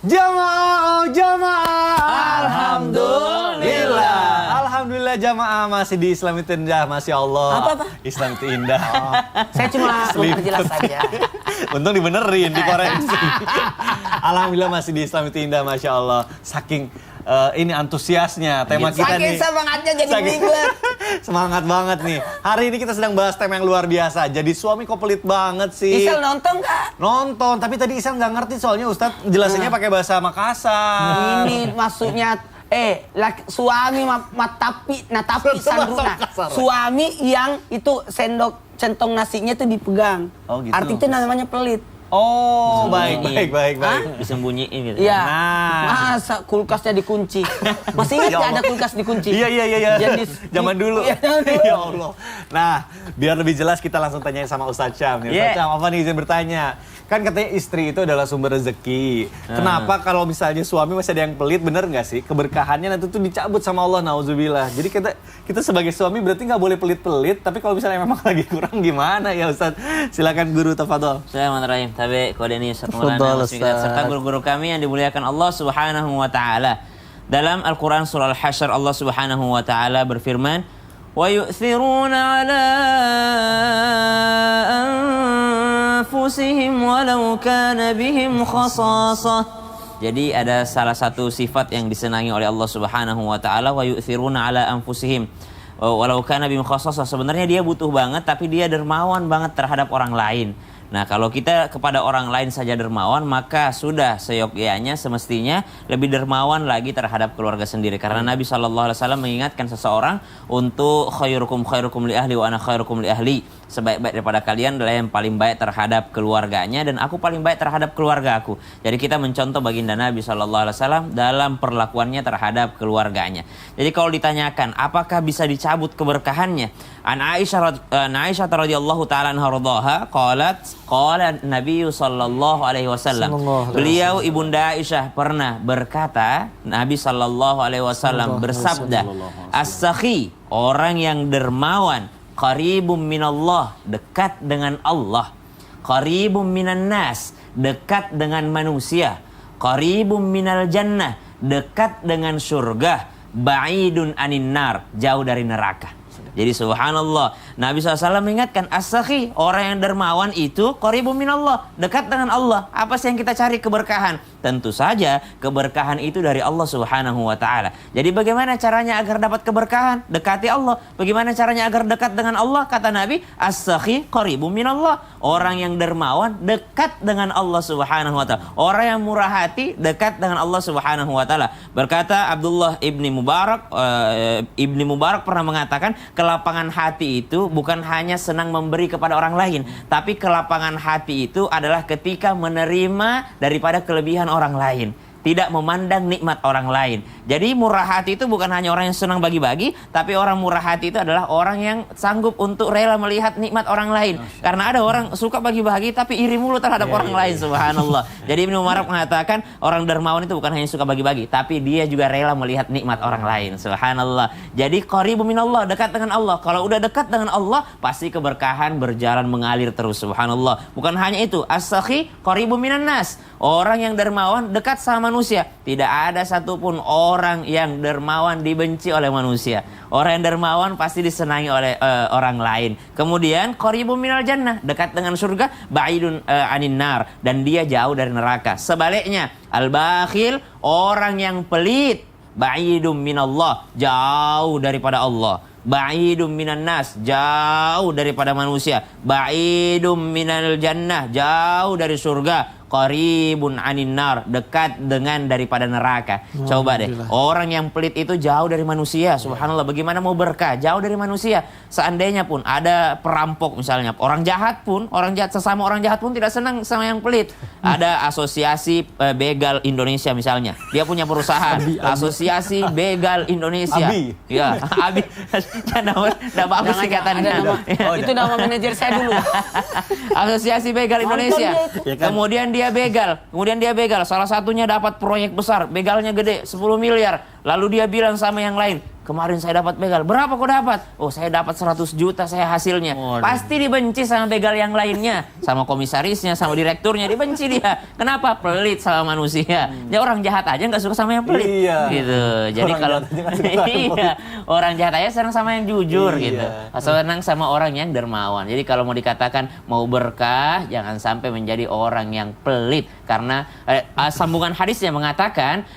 Jamaah, jamaah. Alhamdulillah. Alhamdulillah jamaah masih di Islam itu indah, Masya Allah. Apa? Islam itu indah. Saya cuma memperjelas saja. Untung dibenerin, dikoreksi. Alhamdulillah masih di Islam itu indah, Masya Allah. Saking ini antusiasnya tema kita nih. Saking semangatnya jadi bingung. Semangat banget nih. Hari ini kita sedang bahas tema yang luar biasa. Jadi suami kok pelit banget sih. Isal nonton nggak? Nonton, tapi tadi Isal nggak ngerti soalnya Ustadz jelasannya pakai bahasa Makassar. Ini maksudnya suami natapi sanduna. Suami yang itu sendok centong nasinya itu dipegang. Oh, gitu. Arti itu namanya pelit. Oh, baik. Disembunyiin gitu. Iya. Nah. Masa kulkasnya dikunci? Masih ingat Ya nggak Allah. ada kulkas dikunci? Iya. Zaman dulu. Iya, zaman dulu. Ya Allah. Nah, biar lebih jelas kita langsung tanyain sama Ustadz Syam. Ustadz Syam, apa nih izin bertanya? Kan katanya istri itu adalah sumber rezeki. Kenapa kalau misalnya suami masih ada yang pelit, bener nggak sih? Keberkahannya nanti tuh dicabut sama Allah, nauzubillah. Jadi kita sebagai suami berarti nggak boleh pelit-pelit. Tapi kalau misalnya memang lagi kurang gimana ya Ustadz? Silakan guru tafadhol. Bismillahirrahmanirrahim. Tabe kodeni Ustaz Tafadhol, Maulana Ustaz. serta guru-guru kami yang dimuliakan Allah Subhanahu wa taala. Dalam Al-Qur'an surah Al-Hasyr Allah Subhanahu wa taala berfirman, "Wa yu'thiruna 'ala anfusihim walau kana bihim khasasah." Jadi ada salah satu sifat yang disenangi oleh Allah Subhanahu wa taala, wa yu'thiruna 'ala anfusihim walau kana bihim khasasah. Sebenarnya dia butuh banget tapi dia dermawan banget terhadap orang lain. Nah, kalau kita kepada orang lain saja dermawan, maka sudah seyogyanya semestinya lebih dermawan lagi terhadap keluarga sendiri. Karena Nabi SAW mengingatkan seseorang untuk khairukum li ahli wa ana khairukum li ahli. Sebaik-baik daripada kalian adalah yang paling baik terhadap keluarganya dan aku paling baik terhadap keluarga aku. Jadi kita mencontoh baginda Nabi SAW dalam perlakuannya terhadap keluarganya. Jadi kalau ditanyakan apakah bisa dicabut keberkahannya? An Aisyah radhiyallahu taala anha radhaha qala Nabi sallallahu alaihi wasallam. Beliau ibunda Aisyah pernah berkata, Nabi sallallahu alaihi wasallam bersabda, "As-sakhi, orang yang dermawan, qaribum minallah, dekat dengan Allah. Qaribum minan nas, dekat dengan manusia. Qaribum minal jannah, dekat dengan surga. Ba'idun anin nar, jauh dari neraka." Jadi subhanallah, Nabi SAW mengingatkan as-sakhi, orang yang dermawan itu qaribum minallah, dekat dengan Allah. Apa sih yang kita cari? Keberkahan. Tentu saja keberkahan itu dari Allah Subhanahu wa taala. Jadi bagaimana caranya agar dapat keberkahan? Dekati Allah. Bagaimana caranya agar dekat dengan Allah? Kata Nabi, as-sakhi qaribum minallah. Orang yang dermawan dekat dengan Allah Subhanahu wa taala. Orang yang murah hati dekat dengan Allah Subhanahu wa taala. Berkata Abdullah ibni Mubarak pernah mengatakan, kelapangan hati itu bukan hanya senang memberi kepada orang lain, tapi kelapangan hati itu adalah ketika menerima daripada kelebihan orang lain, tidak memandang nikmat orang lain. Jadi murah hati itu bukan hanya orang yang senang bagi-bagi, tapi orang murah hati itu adalah orang yang sanggup untuk rela melihat nikmat orang lain. Karena ada orang suka bagi-bagi tapi iri mulu terhadap orang lain, subhanallah. Jadi Ibnu Umar mengatakan orang dermawan itu bukan hanya suka bagi-bagi, tapi dia juga rela melihat nikmat orang lain, subhanallah. Jadi qaribun minallah, dekat dengan Allah. Kalau udah dekat dengan Allah, pasti keberkahan berjalan mengalir terus, subhanallah. Bukan hanya itu, as-sakhi qaribun minan nas. Orang yang dermawan dekat sama manusia. Tidak ada satupun orang yang dermawan dibenci oleh manusia. Orang yang dermawan pasti disenangi oleh orang lain. Kemudian qaribun minal jannah, dekat dengan surga. Ba'idun anin nar, dan dia jauh dari neraka. Sebaliknya, al-bakhil, orang yang pelit. Ba'idun minallah, jauh daripada Allah. Ba'idun minan nas, jauh daripada manusia. Ba'idun minal jannah, jauh dari surga. Qaribun anin nar, dekat dengan daripada neraka. Coba deh, orang yang pelit itu jauh dari manusia. Subhanallah, bagaimana mau berkah? Jauh dari manusia. Seandainya pun ada perampok misalnya, orang jahat pun, sesama orang jahat pun tidak senang sama yang pelit. Ada asosiasi begal Indonesia misalnya, dia punya perusahaan, asosiasi begal Indonesia. Abi. Ya, Abi. Enggak bagus singkatannya. Itu nama manajer saya dulu. Asosiasi begal Indonesia. Kemudian dia begal. Salah satunya dapat proyek besar, begalnya gede 10 miliar. Lalu dia bilang sama yang lain, kemarin saya dapat begal. Berapa kau dapat? Oh, saya dapat 100 juta saya hasilnya. Waduh. Pasti dibenci sama begal yang lainnya. Sama komisarisnya, sama direkturnya. Dibenci dia. Kenapa? Pelit sama manusia. Ya orang jahat aja nggak suka sama yang pelit. Iya. Gitu. Jadi Orang kalau jahat aja nggak suka sama yang iya, orang jahat aja senang sama yang jujur Iya. gitu. Senang sama orang yang dermawan. Jadi kalau mau dikatakan mau berkah, jangan sampai menjadi orang yang pelit. Karena sambungan hadisnya mengatakan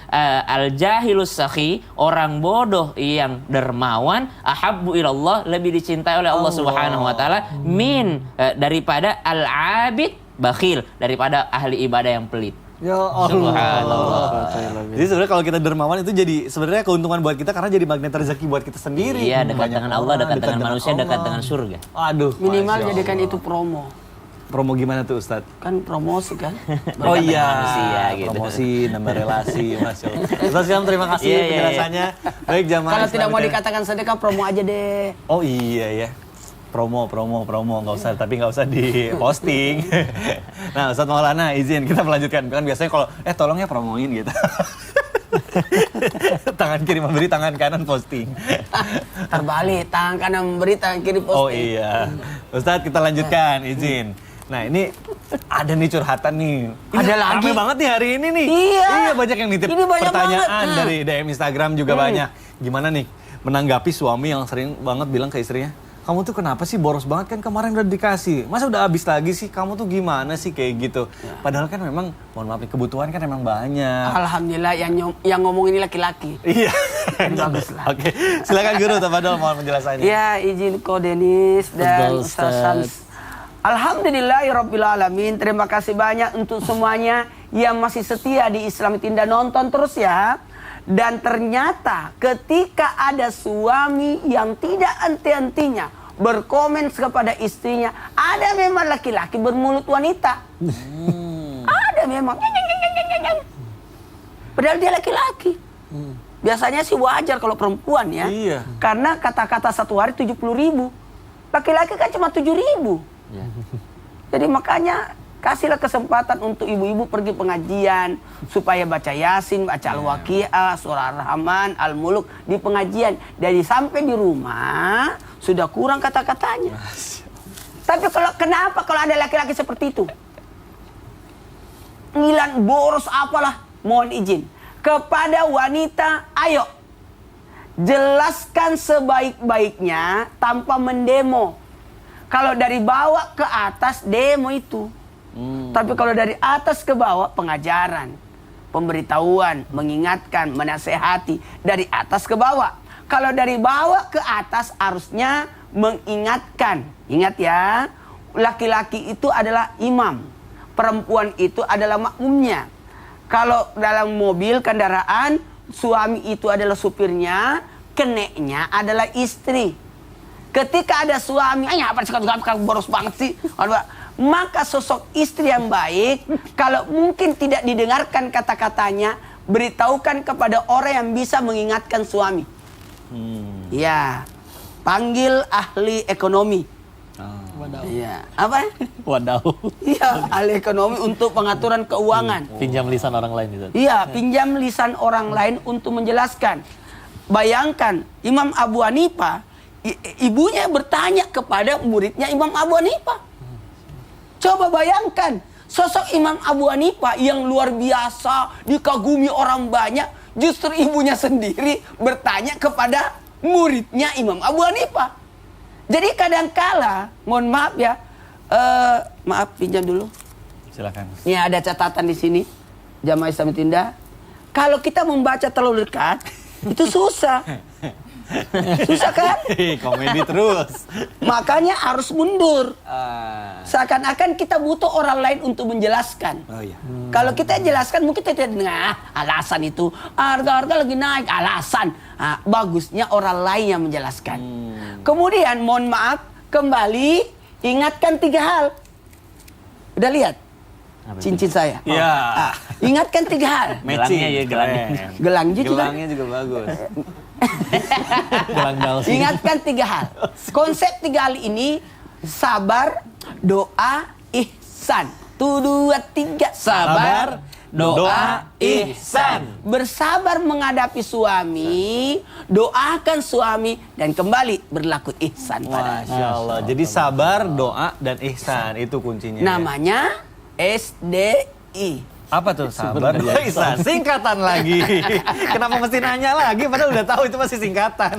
al-jahilus sakhi, orang bodoh yang dermawan, ahabbu ilallah, lebih dicintai oleh Allah Subhanahu wa taala daripada al-abid bakhil, daripada ahli ibadah yang pelit. Ya Allah. Subhanallah. Jadi sebenarnya kalau kita dermawan itu jadi sebenarnya keuntungan buat kita karena jadi magnet rezeki buat kita sendiri. Iya, dekat Banyak dengan Allah, orang, dekat dengan manusia, dekat Allah. dengan surga. Aduh. Minimal Masya jadikan Allah. itu promo. Promo gimana tuh Ustadz? Kan promosi kan. Oh Dekat iya, dengan manusia, gitu. promosi, nambah relasi, Masya Allah. Ustadz Syam, terima kasih Iya, iya, penjelasannya. Baik, jamaah. Kalau tidak mau Islamika. dikatakan sedekah, promo aja deh. Oh iya ya. Promo, nggak usah, tapi nggak usah di posting. Nah, Ustadz Maulana izin kita melanjutkan. Kan biasanya kalau, tolong ya promoin gitu. Tangan kiri memberi, tangan kanan posting. Terbalik, tangan kanan memberi, tangan kiri posting. Oh iya. Ustadz kita lanjutkan, izin. Nah ini ada nih curhatan nih. Ada lagi? Rame banget nih hari ini nih. Iya. Banyak yang nitip Ini banyak pertanyaan banget. dari DM Instagram juga banyak. Gimana nih menanggapi suami yang sering banget bilang ke istrinya, kamu tuh kenapa sih boros banget, kan kemarin udah dikasih, masa udah habis lagi sih, kamu tuh gimana sih kayak gitu. Padahal kan memang, mohon maaf nih, kebutuhan kan memang banyak. Alhamdulillah yang ngomong ini laki-laki. Iya. Bagus lah. Oke, silakan Guru Tafadol mohon penjelasannya. Ya, izin Ko Denis dan Betul, Ustaz Ustaz. Syams. Alhamdulillahirrabbilalamin. Terima kasih banyak untuk semuanya yang masih setia di Islam Tinda, nonton terus ya. Dan ternyata ketika ada suami yang tidak henti-hentinya berkomen kepada istrinya, ada memang laki-laki bermulut wanita. Ada memang. Padahal dia laki-laki. Biasanya sih wajar kalau perempuan ya. Iya. Karena kata-kata satu hari 70.000. Laki-laki kan cuma 7.000. Ya. Jadi makanya kasihlah kesempatan untuk ibu-ibu pergi pengajian supaya baca Yasin, baca Al-Waqiah, surah Ar-Rahman, Al-Muluk di pengajian. Jadi sampai di rumah sudah kurang kata-katanya. Tapi kenapa kalau ada laki-laki seperti itu? Ngilan boros apalah, mohon izin kepada wanita, ayo jelaskan sebaik-baiknya tanpa mendemo. Kalau dari bawah ke atas demo itu. Tapi kalau dari atas ke bawah pengajaran, pemberitahuan, mengingatkan, menasehati dari atas ke bawah. Kalau dari bawah ke atas harusnya mengingatkan. Ingat ya, laki-laki itu adalah imam, perempuan itu adalah makmumnya. Kalau dalam mobil kendaraan, suami itu adalah supirnya, keneknya adalah istri. Ketika ada suami, apa sih boros banget sih? Maka sosok istri yang baik, kalau mungkin tidak didengarkan kata-katanya, beritahukan kepada orang yang bisa mengingatkan suami. Ya, panggil ahli ekonomi. Iya, apa? Wadaw. Iya, ahli ekonomi untuk pengaturan keuangan. Pinjam lisan orang lain itu. Iya, pinjam lisan orang lain untuk menjelaskan. Bayangkan, Imam Abu Hanifah, ibunya bertanya kepada muridnya Imam Abu Hanifah. Coba bayangkan, sosok Imam Abu Hanifah yang luar biasa, dikagumi orang banyak, justru ibunya sendiri bertanya kepada muridnya Imam Abu Hanifah. Jadi kadangkala, mohon maaf ya, maaf pinjam dulu. Silakan. Ini ada catatan di sini, Jamaah Islam Tinda. Kalau kita membaca terlalu dekat, itu susah. Susah kan? Komedi terus. Makanya harus mundur. Seakan-akan kita butuh orang lain untuk menjelaskan. Oh iya. Kalau kita jelaskan mungkin kita tidak dengar alasan itu. Harga-harga lagi naik, alasan. Bagusnya orang lain yang menjelaskan. Kemudian mohon maaf, kembali ingatkan 3 hal. Udah lihat? Cincin saya. Iya. Ingatkan 3 hal. Gelangnya ya, gelangnya. Gelangnya juga. Gelangnya juga bagus. Gelang dalsi. Ingatkan 3 hal. Konsep 3 hal ini sabar, doa, ihsan. 1, 2, 3. Sabar, doa, ihsan. Bersabar menghadapi suami, doakan suami, dan kembali berlaku ihsan padanya. Masya Allah. Jadi sabar, doa, dan ihsan. Itu kuncinya. Namanya SDI. Apa tuh sabar, doa, ihsan? Singkatan lagi. Kenapa mesti nanya lagi? Padahal udah tahu itu masih singkatan.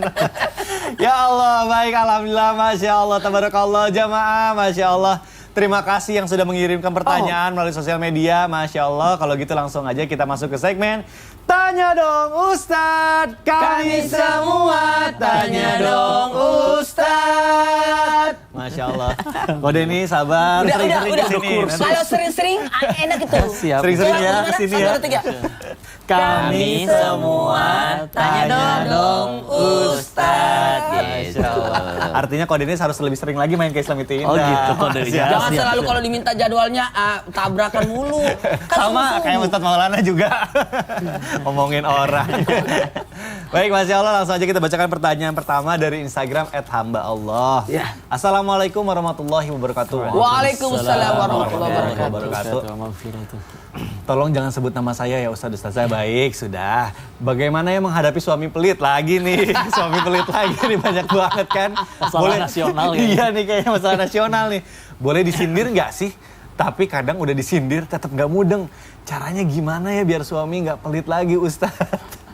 Ya Allah, baik. Alhamdulillah. Masya Allah. Tabarakallah jamaah. Masya Allah. Terima kasih yang sudah mengirimkan pertanyaan melalui sosial media. Masya Allah. Kalau gitu langsung aja kita masuk ke segmen Tanya Dong Ustadz. Kami semua tanya dong Ustadz. Masya Allah. Kode ini sabar. Sering-sering kesini. Kalau sering-sering enak itu. Sering-sering ya kesini ya. 1, 2, 3. Kami semua tanya dong Ustadz. Masya Allah. Artinya kode ini harus lebih sering lagi main ke Islam itu Indah. Oh gitu kodenya. Jangan selalu kalau diminta jadwalnya tabrakan mulu. Kan Sama kayak Ustadz Maulana juga. Ngomongin orang. Baik, Masya Allah, langsung aja kita bacakan pertanyaan pertama dari Instagram @hamba_Allah. Ya. Assalamualaikum warahmatullahi wabarakatuh. Waalaikumsalam warahmatullahi wabarakatuh. Tolong jangan sebut nama saya ya Ustazah. Baik, sudah. Bagaimana ya menghadapi suami pelit lagi nih? Suami pelit lagi nih, banyak banget kan. Masalah nasional ya. Iya nih, kayaknya masalah nasional nih. Boleh disindir nggak sih? Tapi kadang udah disindir tetap nggak mudeng. Caranya gimana ya biar suami nggak pelit lagi, Ustadz?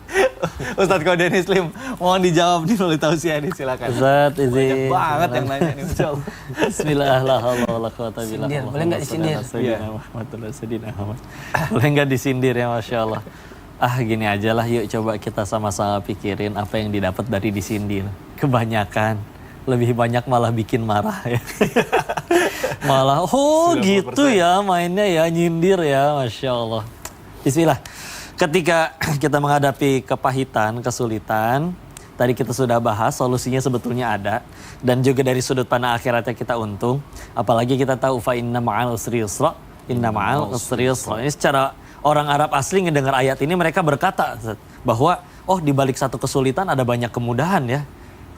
Ustadz Kode Muslim, mohon dijawab di melalui tausiah ini, silakan. Ustadz, Banyak izin. banget yang nanya nih, Masya Allah. Bismillahirrahmanirrahim. Sindir, boleh nggak disindir? Boleh nggak disindir ya, Masya Allah. Gini aja lah, yuk coba kita sama-sama pikirin apa yang didapat dari disindir. Kebanyakan, lebih banyak malah bikin marah ya. Malah, 90%. gitu ya mainnya ya, nyindir ya, Masya Allah. Bismillah. Ketika kita menghadapi kepahitan, kesulitan, tadi kita sudah bahas solusinya sebetulnya ada. Dan juga dari sudut pandang akhiratnya kita untung. Apalagi kita tahu fa inna ma'al usri yusra, inna ma'al usri yusra. Ini secara orang Arab asli ngedengar ayat ini mereka berkata bahwa di balik satu kesulitan ada banyak kemudahan ya.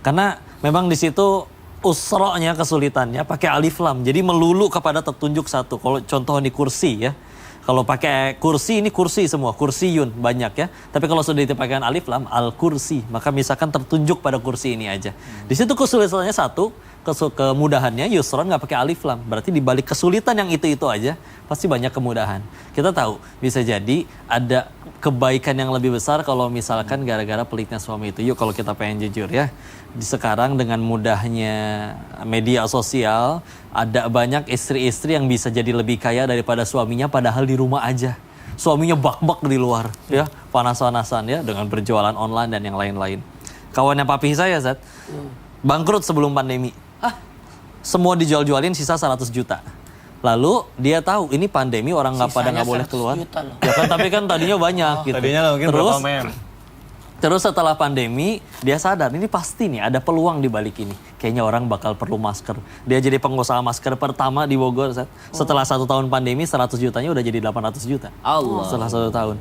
Karena memang di situ usra-nya kesulitannya pakai alif lam. Jadi melulu kepada tertunjuk satu. Kalau contoh di kursi ya. Kalau pakai kursi, ini kursi semua, kursiyun banyak ya. Tapi kalau sudah dipakai alif lam, al-kursi, maka misalkan tertunjuk pada kursi ini aja. Di situ kesulitannya satu, kemudahannya yusron nggak pakai alif lam. Berarti di balik kesulitan yang itu aja, pasti banyak kemudahan. Kita tahu, bisa jadi ada kebaikan yang lebih besar kalau misalkan gara-gara pelitnya suami itu. Yuk kalau kita pengen jujur ya. Sekarang dengan mudahnya media sosial, ada banyak istri-istri yang bisa jadi lebih kaya daripada suaminya padahal di rumah aja. Suaminya bak-bak di luar ya, panas-panasan ya dengan berjualan online dan yang lain-lain. Kawannya papi saya Zat, bangkrut sebelum pandemi. Semua dijual-jualin sisa 100 juta. Lalu dia tahu ini pandemi orang nggak boleh keluar. Ya kan tapi kan tadinya banyak gitu. Tadinya mungkin berapa mem. Terus setelah pandemi, dia sadar ini pasti nih ada peluang di balik ini. Kayaknya orang bakal perlu masker. Dia jadi pengusaha masker pertama di Bogor. Setelah 1 tahun pandemi, 100 jutanya udah jadi 800 juta. Allah. Setelah 1 tahun.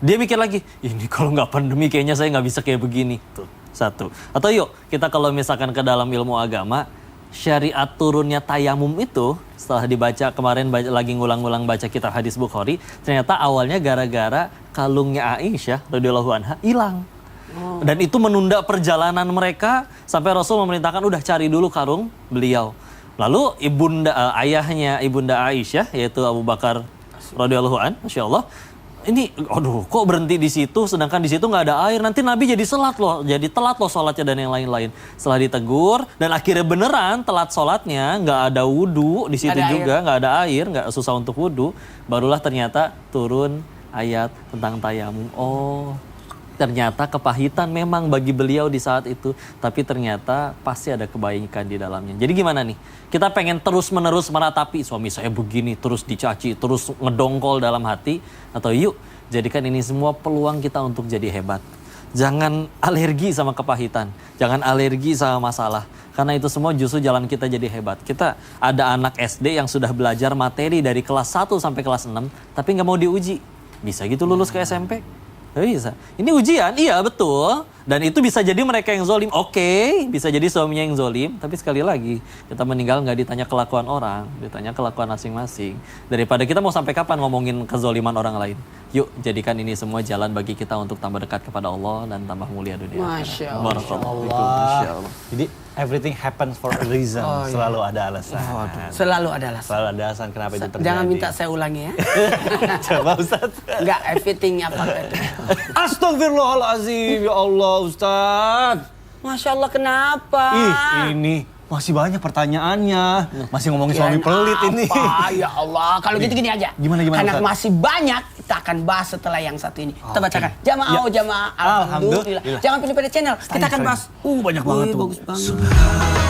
Dia mikir lagi, ini kalau nggak pandemi kayaknya saya nggak bisa kayak begini. Tuh, satu. Atau yuk, kita kalau misalkan ke dalam ilmu agama, syariat turunnya tayamum itu, setelah dibaca kemarin lagi ngulang-ngulang baca kitab hadis Bukhari, ternyata awalnya gara-gara kalungnya Aisyah radhiyallahu anha hilang. Dan itu menunda perjalanan mereka sampai Rasul memerintahkan udah cari dulu kalung beliau. Lalu ayahnya ibunda Aisyah yaitu Abu Bakar radhiyallahu anhu, Masya Allah, ini kok berhenti di situ sedangkan di situ nggak ada air, nanti Nabi jadi telat loh sholatnya dan yang lain-lain. Setelah ditegur dan akhirnya beneran telat sholatnya, nggak ada wudhu di situ juga, nggak ada air, nggak susah untuk wudhu, barulah ternyata turun ayat tentang tayamum. Ternyata kepahitan memang bagi beliau di saat itu, tapi ternyata pasti ada kebaikan di dalamnya. Jadi gimana nih? Kita pengen terus-menerus meratapi suami saya begini, terus dicaci, terus ngedongkol dalam hati, atau yuk jadikan ini semua peluang kita untuk jadi hebat. Jangan alergi sama kepahitan, jangan alergi sama masalah, karena itu semua justru jalan kita jadi hebat. Kita ada anak SD yang sudah belajar materi dari kelas 1 sampai kelas 6, tapi nggak mau diuji. Bisa gitu lulus ke SMP? Gak bisa. Ini ujian, iya betul. Dan itu bisa jadi mereka yang zolim, oke. Bisa jadi suaminya yang zolim. Tapi sekali lagi, kita meninggal nggak ditanya kelakuan orang, ditanya kelakuan masing-masing. Daripada kita mau sampai kapan ngomongin kezoliman orang lain. Yuk, jadikan ini semua jalan bagi kita untuk tambah dekat kepada Allah dan tambah mulia dunia. Masya Allah. Barakallahu fikum. Masya Allah. Jadi everything happens for a reason. Selalu ada alasan. Selalu ada alasan. Selalu ada alasan kenapa itu terjadi. Jangan minta saya ulangi ya. Coba Ustaz. Enggak, everything apa itu. Astagfirullahaladzim, ya Allah Ustaz. Masya Allah, kenapa? Ih, ini masih banyak pertanyaannya. Masih ngomongin suami pelit ini. Apa? Ya Allah, kalau gitu gini aja. Gimana, Karena Ustaz? masih banyak, kita akan bahas setelah yang satu ini. Kita bacakan. Jamaah, Ya. jamaah. Alhamdulillah. Jangan pilih pada channel. Kita akan bahas. Banyak banget tuh. Bagus banget.